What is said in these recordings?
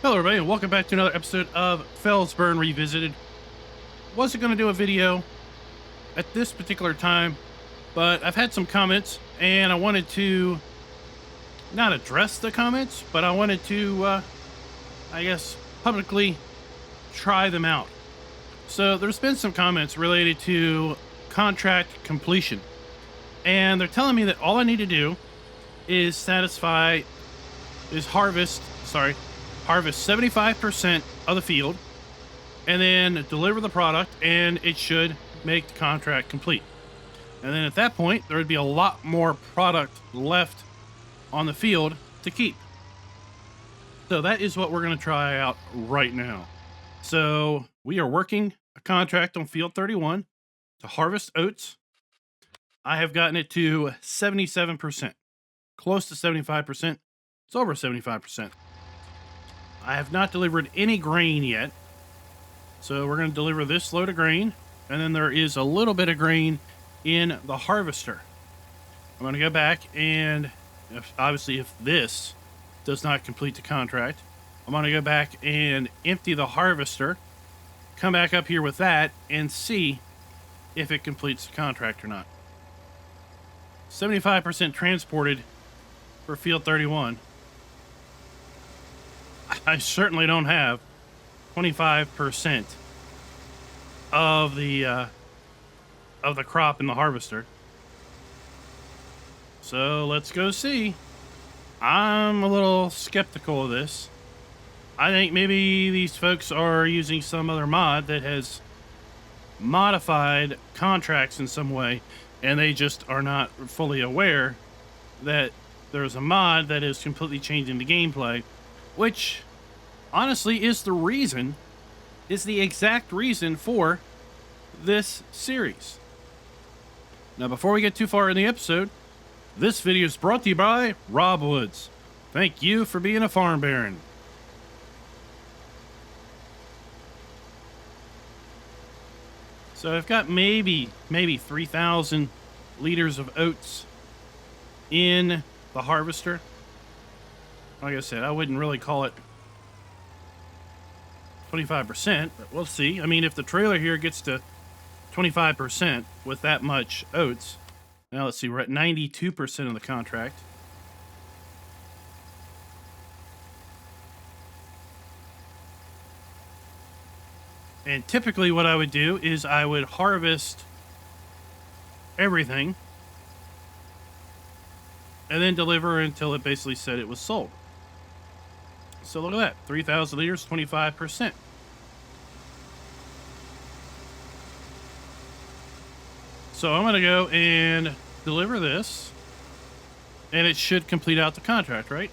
Hello everybody and welcome back to another episode of Felsbrunn Revisited. Wasn't going to do a video at this particular time, but I've had some comments and I wanted to not address the comments, but I wanted to, I guess, publicly try them out. So there's been some comments related to contract completion, and they're telling me that all I need to do is harvest 75% of the field and then deliver the product, and it should make the contract complete. And then at that point, there would be a lot more product left on the field to keep. So that is what we're going to try out right now. So we are working a contract on field 31 to harvest oats. I have gotten it to 77%, close to 75%. It's over 75%. I have not delivered any grain yet. So we're going to deliver this load of grain, and then there is a little bit of grain in the harvester. I'm going to go back and if this does not complete the contract, I'm going to go back and empty the harvester, come back up here with that, and see if it completes the contract or not. 75% transported for field 31. I certainly don't have 25% of the crop in the harvester. So let's go see. I'm a little skeptical of this. I think maybe these folks are using some other mod that has modified contracts in some way, and they just are not fully aware that there's a mod that is completely changing the gameplay, which honestly is the exact reason for this series. Now, before we get too far in the episode, this video is brought to you by Rob Woods. Thank you for being a farm baron. So I've got maybe 3,000 liters of oats in the harvester. Like I said, I wouldn't really call it 25%, but we'll see. I mean, if the trailer here gets to 25% with that much oats, now let's see, we're at 92% of the contract. And typically what I would do is I would harvest everything and then deliver until it basically said it was sold. So look at that, 3,000 liters, 25%. So I'm going to go and deliver this, and it should complete out the contract, right?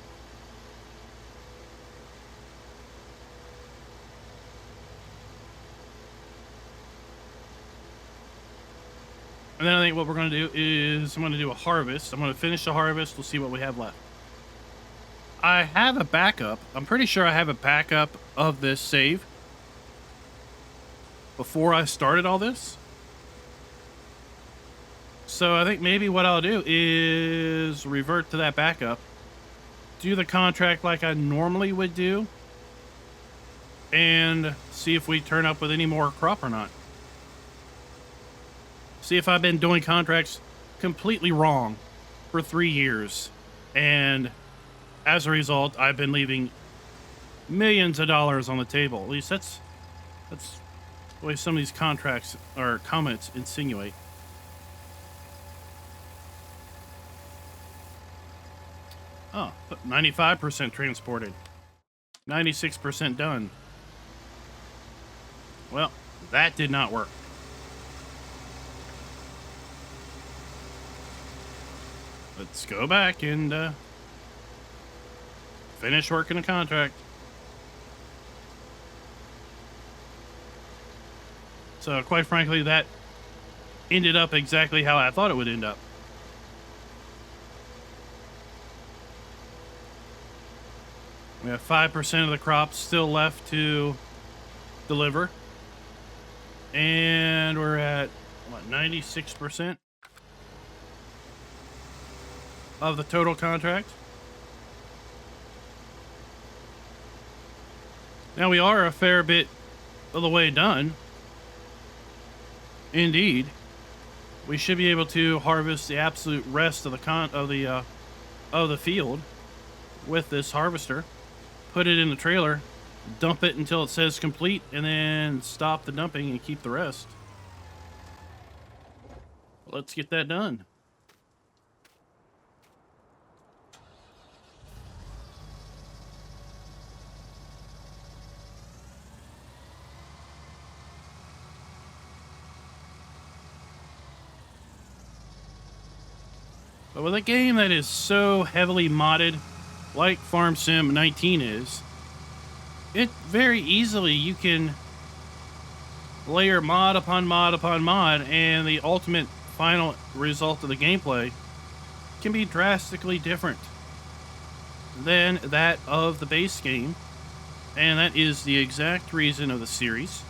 And then I think what we're going to do is I'm going to do a harvest. I'm going to finish the harvest. We'll see what we have left. I have a backup. I'm pretty sure I have a backup of this save before I started all this. So I think maybe what I'll do is revert to that backup, do the contract like I normally would do, and see if we turn up with any more crop or not. See if I've been doing contracts completely wrong for 3 years, and as a result, I've been leaving millions of dollars on the table. At least that's the way some of these contracts or comments insinuate. Oh, 95% transported. 96% done. Well, that did not work. Let's go back and finish working a contract. So, quite frankly, that ended up exactly how I thought it would end up. We have 5% of the crop still left to deliver. And we're at, what, 96% of the total contract. Now we are a fair bit of the way done. Indeed, we should be able to harvest the absolute rest of the field with this harvester. Put it in the trailer, dump it until it says complete, and then stop the dumping and keep the rest. Let's get that done. But with a game that is so heavily modded, like Farm Sim 19 is, it very easily you can layer mod upon mod upon mod, and the ultimate final result of the gameplay can be drastically different than that of the base game. And that is the exact reason of the series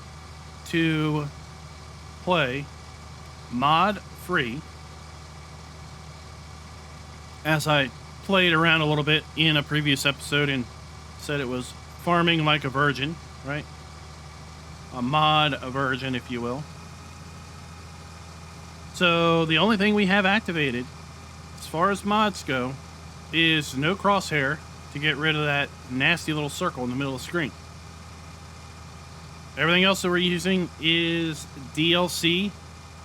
to play mod free. As I played around a little bit in a previous episode and said it was farming like a virgin, right? A mod virgin, if you will. So the only thing we have activated as far as mods go is no crosshair to get rid of that nasty little circle in the middle of the screen. Everything else that we're using is DLC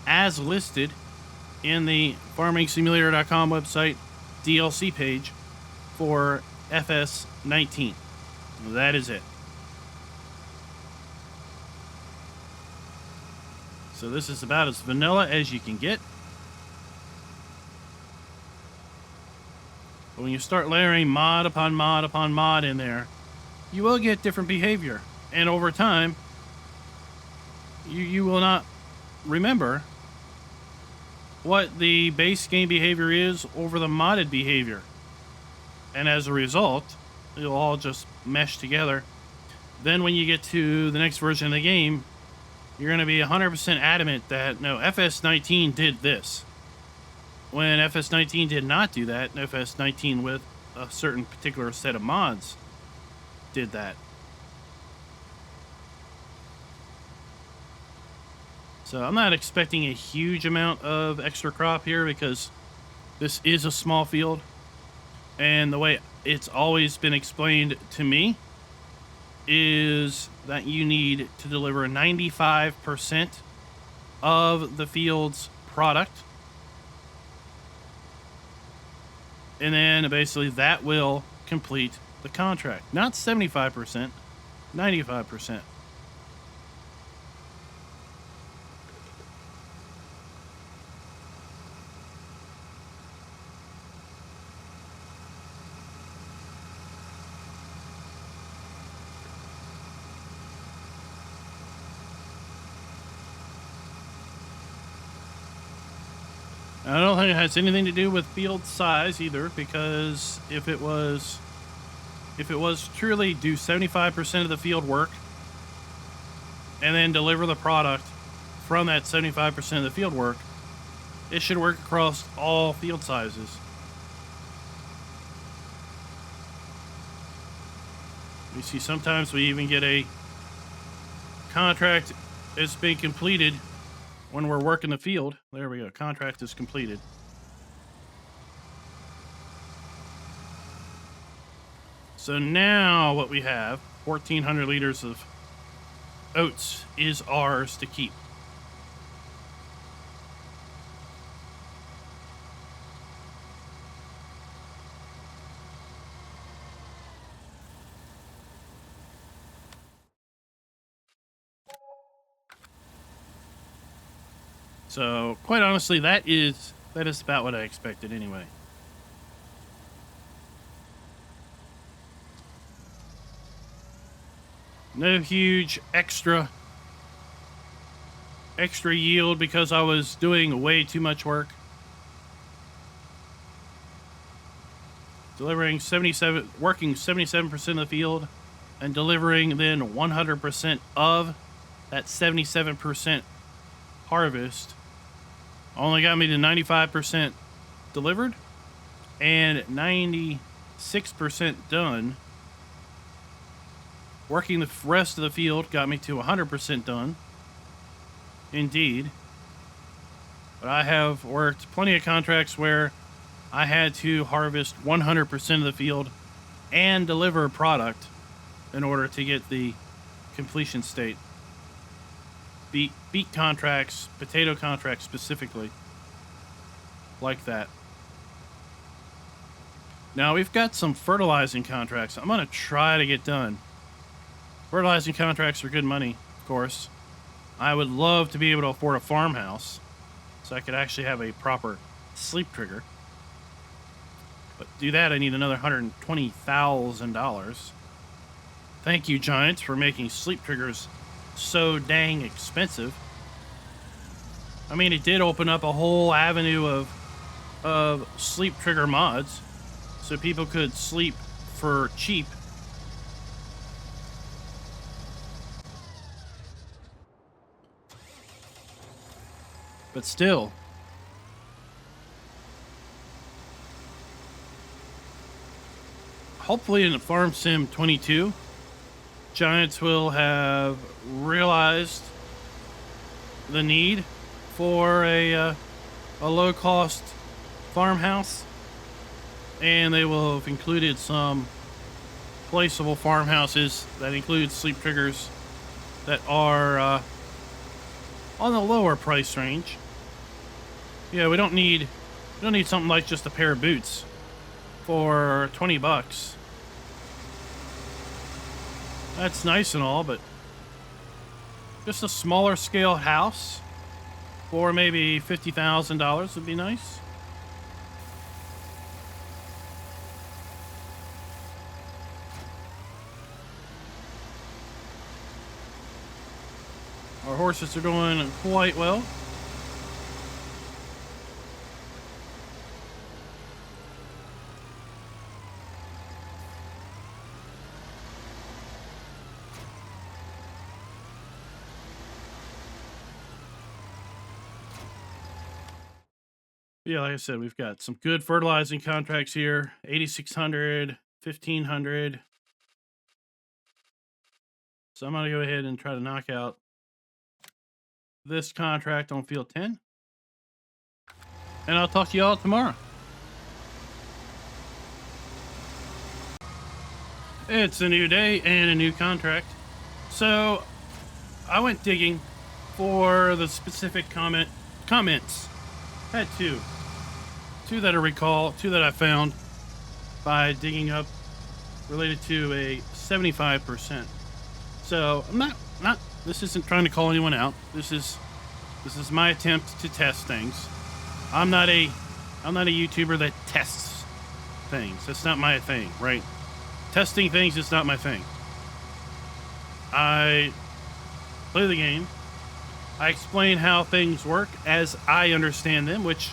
as listed in the farmingsimulator.com website DLC page for FS19. That is it. So this is about as vanilla as you can get. But when you start layering mod upon mod upon mod in there, you will get different behavior. And over time, you will not remember what the base game behavior is over the modded behavior. And as a result, it'll all just mesh together. Then when you get to the next version of the game, you're going to be 100% adamant that, no, FS19 did this. When FS19 did not do that, FS19 with a certain particular set of mods did that. So I'm not expecting a huge amount of extra crop here because this is a small field. And the way it's always been explained to me is that you need to deliver 95% of the field's product. And then basically that will complete the contract. Not 75%, 95%. I don't think it has anything to do with field size either, because if it was truly do 75% of the field work and then deliver the product from that 75% of the field work, it should work across all field sizes. You see, sometimes we even get a contract that's been completed when we're working the field. There we go. Contract is completed. So now what we have, 1,400 liters of oats is ours to keep. So, quite honestly, that is about what I expected anyway. No huge extra yield because I was doing way too much work. Working 77% of the field and delivering then 100% of that 77% harvest only got me to 95% delivered and 96% done Working the rest of the field got me to 100% done. Indeed. But I have worked plenty of contracts where I had to harvest 100% of the field and deliver a product in order to get the completion state. Beet contracts, potato contracts specifically, like that. Now we've got some fertilizing contracts I'm going to try to get done. Fertilizing contracts are good money, of course. I would love to be able to afford a farmhouse so I could actually have a proper sleep trigger. But to do that, I need another $120,000. Thank you, Giants, for making sleep triggers so dang expensive. I mean, it did open up a whole avenue of sleep trigger mods, so people could sleep for cheap. But still, hopefully in Farm Sim 22, Giants will have realized the need for a low-cost farmhouse, and they will have included some placeable farmhouses that include sleep triggers that are on the lower price range. Yeah, we don't need something like just a pair of boots for 20 bucks. That's nice and all, but just a smaller scale house for maybe $50,000 would be nice. Our horses are doing quite well. Yeah, like I said, we've got some good fertilizing contracts here. 8,600, 1,500. So I'm going to go ahead and try to knock out this contract on field 10. And I'll talk to y'all tomorrow. It's a new day and a new contract. So I went digging for the specific comments. I had two that I recall, two that I found by digging up related to a 75%. So I'm not this isn't trying to call anyone out. This is my attempt to test things. I'm not a YouTuber that tests things. That's not my thing, right? Testing things is not my thing. I play the game. I explain how things work as I understand them, which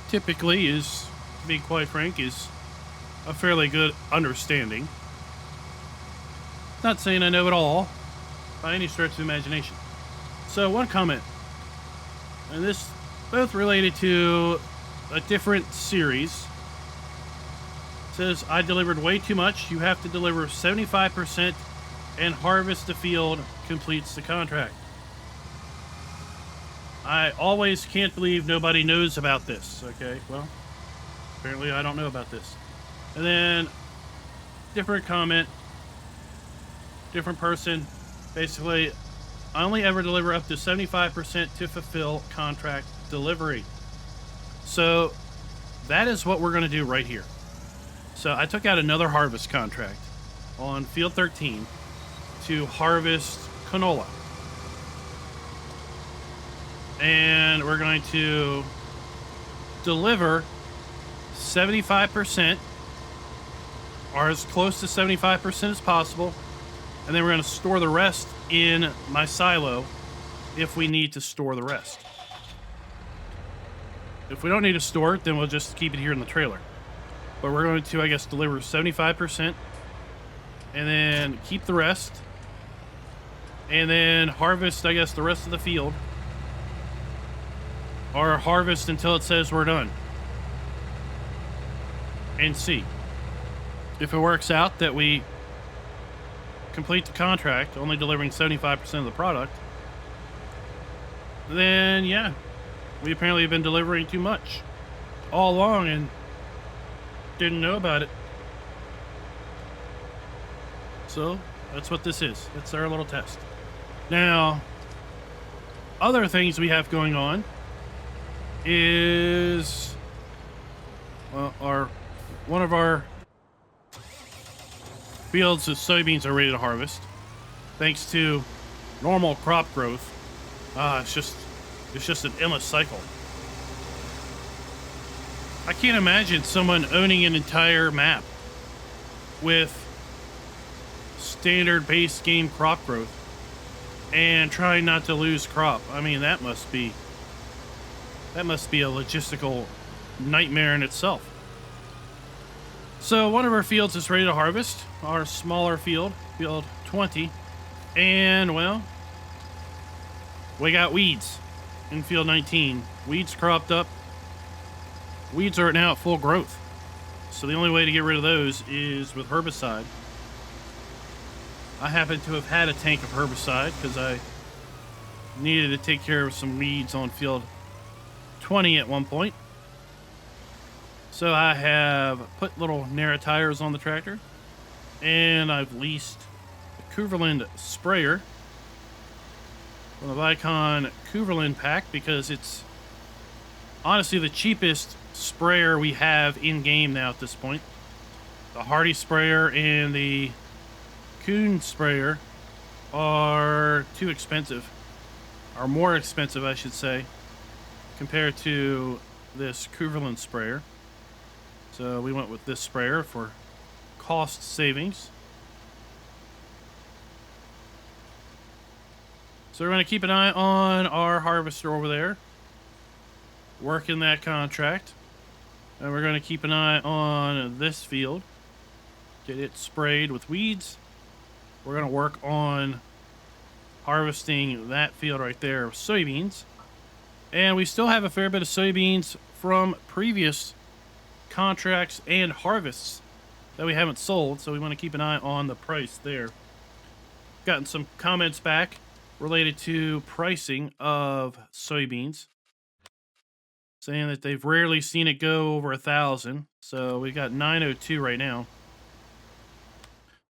typically is, to be quite frank, is a fairly good understanding. Not saying I know it all by any stretch of the imagination. So one comment, and this both related to a different series. It says, I delivered way too much. You have to deliver 75% and harvest the field completes the contract. I always can't believe nobody knows about this. Okay, well, apparently I don't know about this. And then, different comment, different person. Basically, I only ever deliver up to 75% to fulfill contract delivery. So, that is what we're going to do right here. So, I took out another harvest contract on field 13 to harvest canola. And we're going to deliver 75%, or as close to 75% as possible. And then we're going to store the rest in my silo if we need to store the rest. If we don't need to store it, then we'll just keep it here in the trailer. But we're going to, I guess, deliver 75% and then keep the rest. And then harvest, I guess, the rest of the field. Or harvest until it says we're done. And see if it works out that we complete the contract, only delivering 75% of the product, then yeah, we apparently have been delivering too much all along and didn't know about it. So that's what this is. It's our little test. Now, other things we have going on is, well, one of our fields of soybeans are ready to harvest, thanks to normal crop growth. It's just an endless cycle. I can't imagine someone owning an entire map with standard base game crop growth and trying not to lose crop. I mean, that must be a logistical nightmare in itself. So one of our fields is ready to harvest, our smaller field, field 20, and well, we got weeds in field 19. Weeds cropped up. Weeds are now at full growth. So the only way to get rid of those is with herbicide. I happen to have had a tank of herbicide because I needed to take care of some weeds on field 20 at one point. So I have put little Nera tires on the tractor, and I've leased a Cuverland sprayer from the Vicon Cuverland pack because it's honestly the cheapest sprayer we have in game now at this point. The Hardy sprayer and the Kuhn sprayer are too expensive, are more expensive, I should say, compared to this Cuverland sprayer. So we went with this sprayer for cost savings. So we're going to keep an eye on our harvester over there, working that contract. And we're going to keep an eye on this field, get it sprayed with weeds. We're going to work on harvesting that field right there of soybeans. And we still have a fair bit of soybeans from previous contracts and harvests that we haven't sold, so we want to keep an eye on the price there. Gotten some comments back related to pricing of soybeans, saying that they've rarely seen it go over 1,000. So we got 902 right now.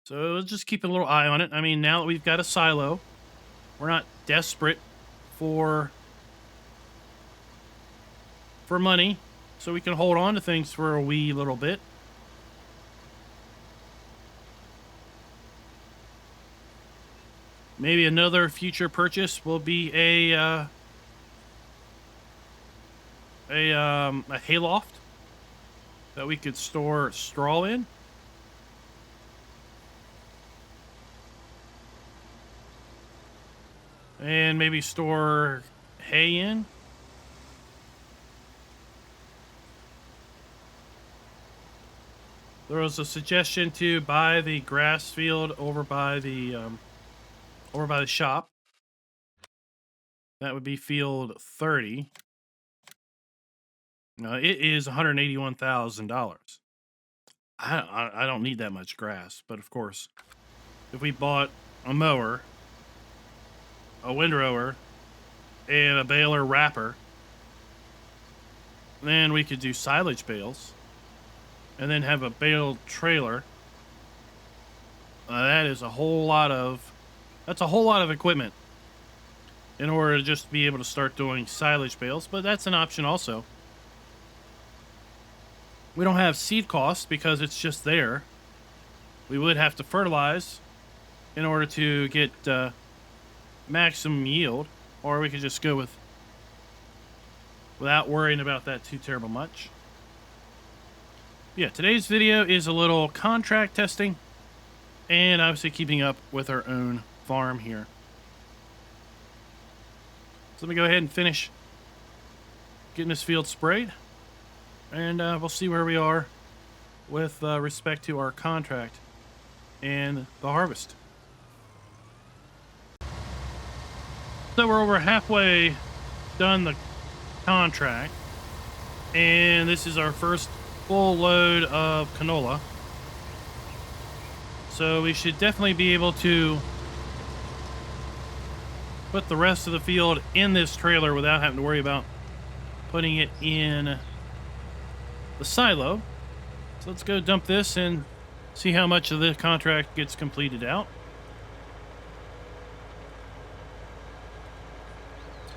So just keep a little eye on it. I mean, now that we've got a silo, we're not desperate for money, so we can hold on to things for a wee little bit. Maybe another future purchase will be a hayloft that we could store straw in. And maybe store hay in. There was a suggestion to buy the grass field over by the shop. That would be field 30. It is $181,000. I don't need that much grass, but of course, if we bought a mower, a windrower, and a baler wrapper, then we could do silage bales, and then have a baled trailer. That's a whole lot of equipment in order to just be able to start doing silage bales, but that's an option also. We don't have seed costs because it's just there. We would have to fertilize in order to get maximum yield, or we could just go without worrying about that too terrible much. Yeah, today's video is a little contract testing and obviously keeping up with our own farm here. So let me go ahead and finish getting this field sprayed, and we'll see where we are with respect to our contract and the harvest. So we're over halfway done the contract, and this is our first full load of canola. So we should definitely be able to put the rest of the field in this trailer without having to worry about putting it in the silo. So let's go dump this and see how much of the contract gets completed out.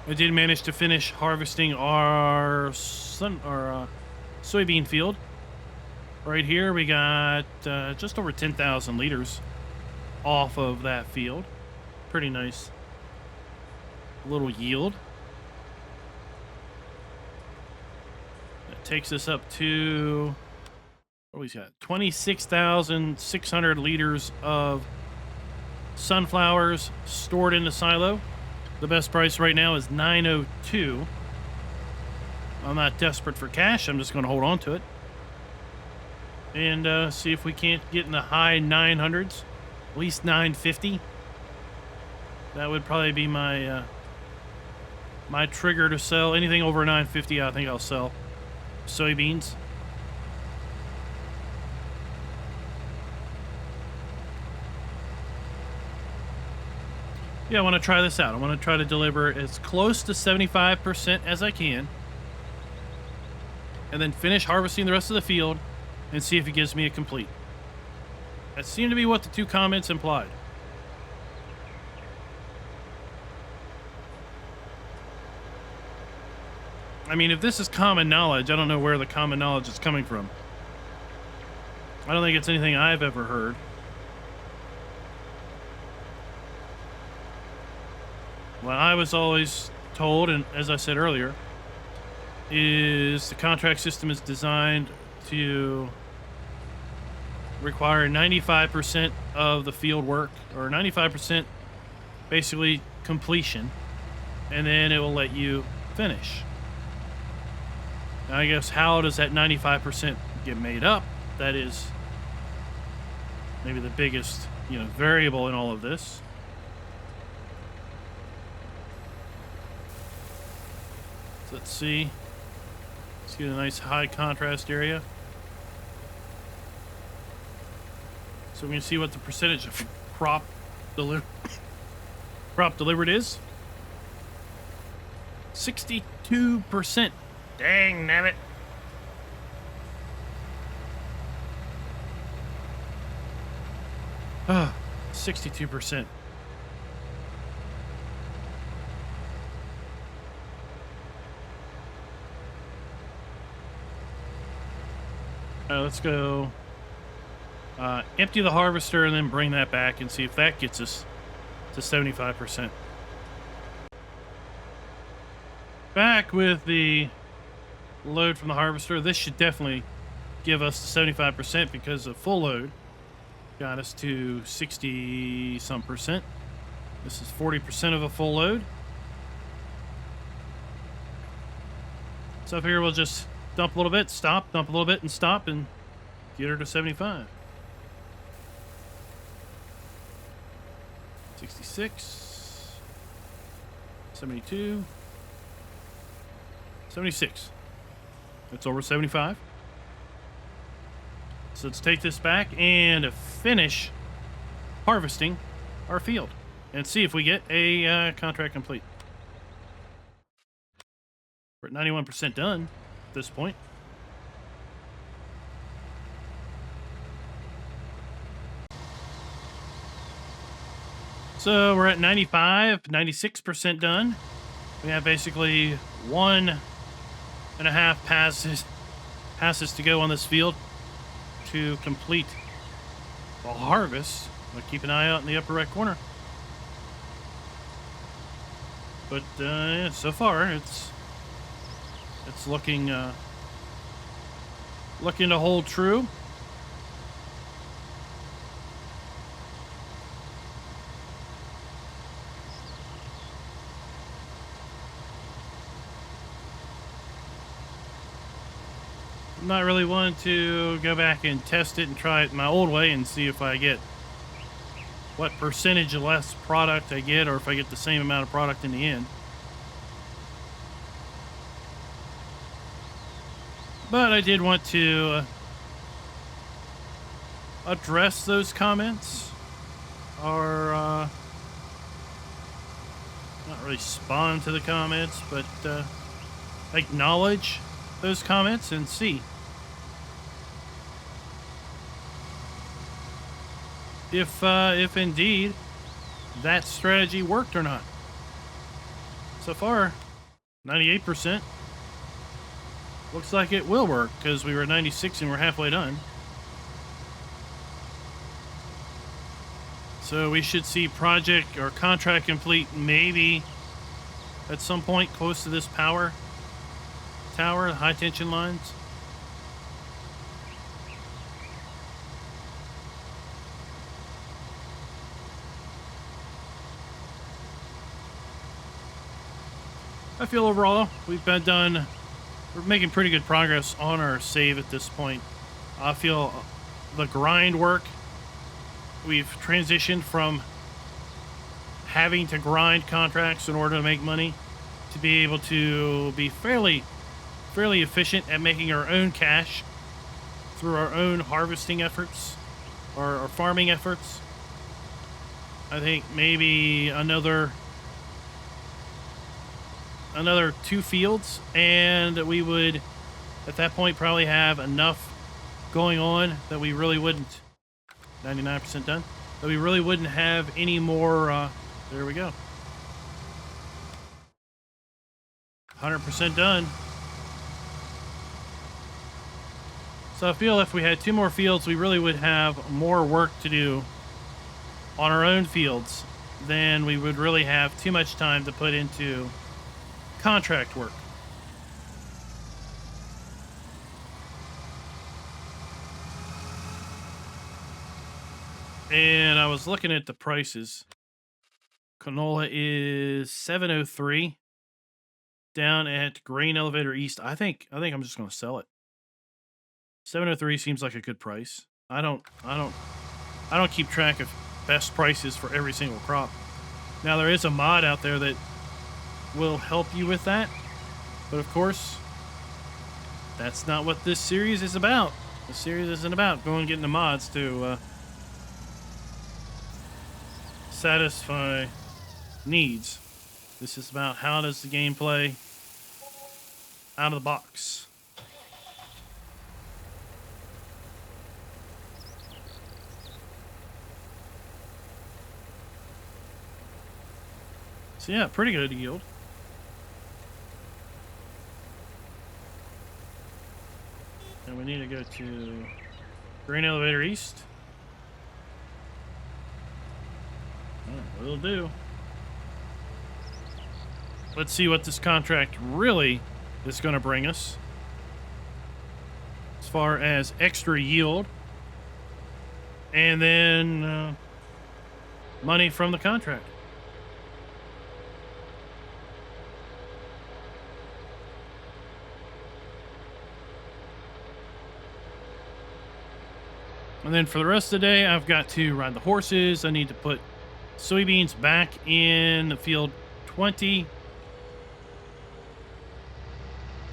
I did manage to finish harvesting our soybean field. Right here, we got just over 10,000 liters off of that field. Pretty nice little yield. That takes us up to, what do we got? 26,600 liters of sunflowers stored in the silo. The best price right now is $9.02. I'm not desperate for cash. I'm just going to hold on to it and see if we can't get in the high 900s, at least 950. That would probably be my my trigger to sell. Anything over 950, I think I'll sell soybeans. Yeah, I want to try this out. I want to try to deliver as close to 75% as I can, and then finish harvesting the rest of the field and see if it gives me a complete. That seemed to be what the two comments implied. I mean, if this is common knowledge, I don't know where the common knowledge is coming from. I don't think it's anything I've ever heard. What I was always told, and as I said earlier, is the contract system is designed to require 95% of the field work, or 95% basically completion, and then it will let you finish. Now, I guess, how does that 95% get made up? That is maybe the biggest, variable in all of this. So let's see. Let's get a nice high contrast area. So we can see what the percentage of crop delivered is. 62%. Dang, nabbit. Ah, 62%. Let's go empty the harvester and then bring that back and see if that gets us to 75%. Back with the load from the harvester. This should definitely give us 75% because a full load got us to 60-some percent. This is 40% of a full load. So up here we'll just dump a little bit, stop, dump a little bit, and stop, and get her to 75. 66. 72. 76. That's over 75. So let's take this back and finish harvesting our field and see if we get a contract complete. We're at 91% done at this point. So we're at 95, 96% done. We have basically 1.5 passes to go on this field to complete the harvest. I'll keep an eye out in the upper right corner. But yeah, so far it's looking to hold true. I'm not really wanting to go back and test it and try it my old way and see if I get what percentage of less product I get, or if I get the same amount of product in the end. But I did want to address those comments or not really respond to the comments, but acknowledge those comments and see if indeed that strategy worked or not. So far, 98%. Looks like it will work because we were at 96 and we're halfway done. So we should see project or contract complete maybe at some point close to this power tower, the high tension lines. I feel overall we've been done. We're making pretty good progress on our save at this point. I feel the grind work. We've transitioned from having to grind contracts in order to make money to be able to be fairly efficient at making our own cash through our own harvesting efforts or farming efforts. I think maybe another 2 fields and we would at that point probably have enough going on that we really wouldn't 99% done, that we really wouldn't have any more there we go, 100% done. So I feel if we had 2 more fields we really would have more work to do on our own fields than we would really have too much time to put into contract work. And I was looking at the prices. Canola is $7.03 down at Grain Elevator East. I think I'm just going to sell it. $7.03 seems like a good price. I don't keep track of best prices for every single crop. Now there is a mod out there that will help you with that, but of course that's not what this series is about. The series isn't about going and getting the mods to satisfy needs. This is about how does the game play out of the box. So yeah, pretty good yield. And we need to go to Grain Elevator East. Oh, will do. Let's see what this contract really is going to bring us as far as extra yield and then money from the contract. And then for the rest of the day, I've got to ride the horses. I need to put soybeans back in field 20.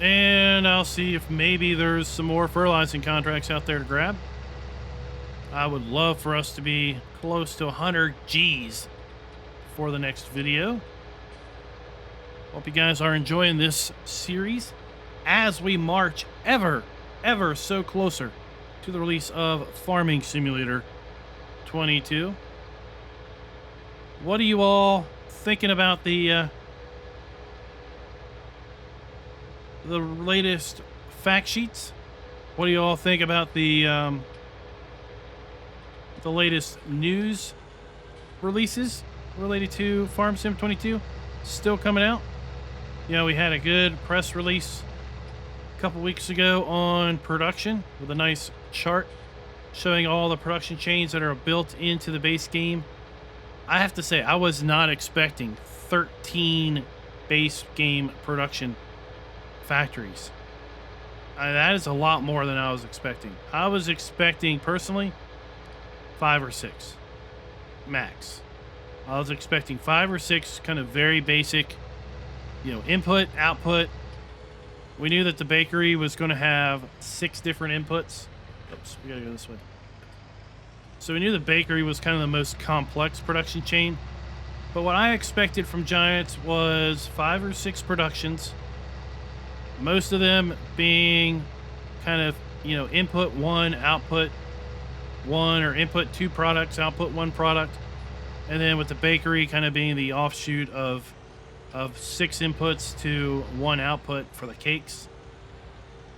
And I'll see if maybe there's some more fertilizing contracts out there to grab. I would love for us to be close to 100 G's for the next video. Hope you guys are enjoying this series as we march ever so closer to the release of Farming Simulator 22. What are you all thinking about the latest fact sheets? What do you all think about the latest news releases related to Farm Sim 22 still coming out? You know, we had a good press release a couple weeks ago on production with a nice chart showing all the production chains that are built into the base game. I have to say, I was not expecting 13 base game production factories. That is a lot more than I was expecting. I was expecting, personally, 5 or 6 max. I was expecting 5 or 6 kind of very basic, you know, input, output. We knew that the bakery was going to have 6 different inputs. Oops, we gotta go this way. So we knew the bakery was kind of the most complex production chain. But what I expected from Giants was 5 or 6 productions, most of them being kind of, input 1, output 1, or input 2 products, output 1 product. And then with the bakery kind of being the offshoot of 6 inputs to 1 output for the cakes.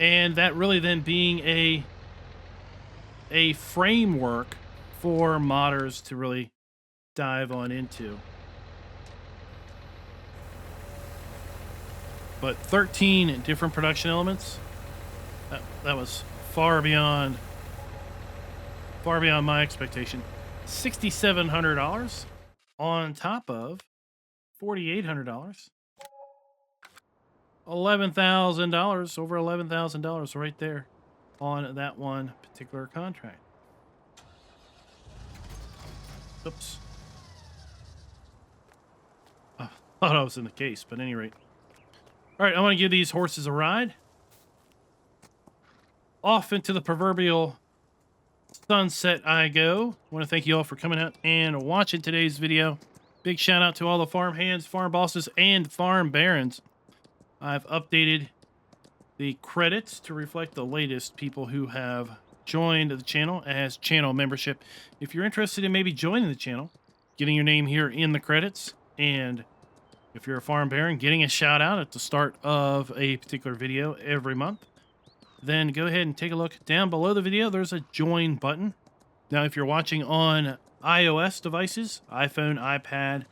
And that really then being a framework for modders to really dive on into. But 13 different production elements, that was far beyond my expectation. $6,700 on top of $4,800. $11,000, over $11,000 right there on that one particular contract. Oops. I thought I was in the case, but at any rate. All right, I want to give these horses a ride. Off into the proverbial sunset I go. I want to thank you all for coming out and watching today's video. Big shout out to all the farm hands, farm bosses, and farm barons. I've updated the credits to reflect the latest people who have joined the channel as channel membership. If you're interested in maybe joining the channel, getting your name here in the credits, and if you're a farm baron, getting a shout out at the start of a particular video every month, then go ahead and take a look down below the video. There's a join button. Now, if you're watching on iOS devices, iPhone, iPad,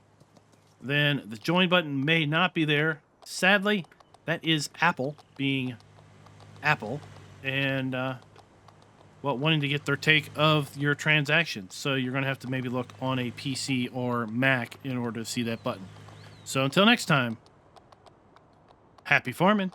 then the join button may not be there. Sadly, that is Apple being Apple and wanting to get their take of your transactions. So you're going to have to maybe look on a PC or Mac in order to see that button. So until next time, happy farming.